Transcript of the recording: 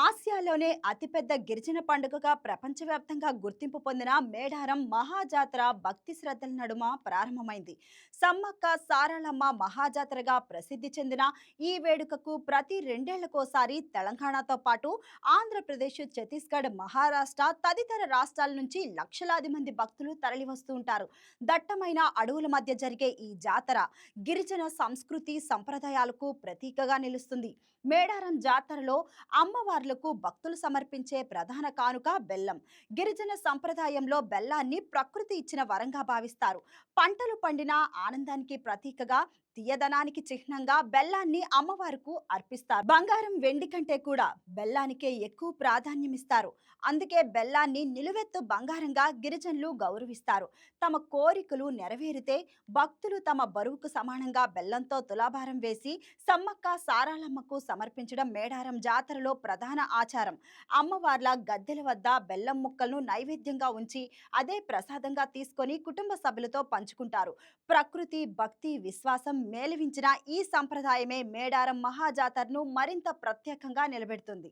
ఆసియాలోనే అతిపెద్ద గిరిజన పండుగగా ప్రపంచవ్యాప్తంగా గుర్తింపు పొందిన మేడారం మహాజాతర భక్తి శ్రద్ధల నడుమ ప్రారంభమైంది. సమ్మక్క సారలమ్మ మహాజాతరగా ప్రసిద్ధి చెందిన ఈ వేడుకకు ప్రతి రెండేళ్లకోసారి తెలంగాణతో పాటు ఆంధ్రప్రదేశ్, ఛత్తీస్గఢ్, మహారాష్ట్ర తదితర రాష్ట్రాల నుంచి లక్షలాది మంది భక్తులు తరలివస్తూ ఉంటారు. దట్టమైన అడవుల మధ్య జరిగే ఈ జాతర గిరిజన సంస్కృతి సంప్రదాయాలకు ప్రతీకగా నిలుస్తుంది. మేడారం జాతరలో అమ్మవార్లకు భక్తులు సమర్పించే ప్రధాన కానుక బెల్లం. గిరిజన సంప్రదాయంలో బెల్లాన్ని ప్రకృతి ఇచ్చిన వరంగా భావిస్తారు. పంటలు పండిన ఆనందానికి ప్రతీకగా, తీయదనానికి చిహ్నంగా బెల్లాన్ని అమ్మవారికి అర్పిస్తారు. బంగారం, వెండి కంటే కూడా బెల్లానికే ఎక్కువ ప్రాధాన్యమిస్తారు. అందుకే బెల్లాన్ని నిలువెత్తు బంగారంగా గిరిజనులు గౌరవిస్తారు. తమ కోరికలు నెరవేరితే భక్తులు తమ బరువుకు సమానంగా బెల్లంతో తులాభారం వేసి సమ్మక్క సారాలమ్మకు సమర్పించడం మేడారం జాతరలో ప్రధాన ఆచారం. అమ్మవార్ల గద్దెల వద్ద బెల్లం ముక్కలను నైవేద్యంగా ఉంచి అదే ప్రసాదంగా తీసుకొని కుటుంబ సభ్యులతో పంచుకుంటారు. ప్రకృతి, భక్తి, విశ్వాసం మేళవించిన ఈ సంప్రదాయమే మేడారం మహాజాతరను మరింత ప్రత్యేకంగా నిలబెడుతుంది.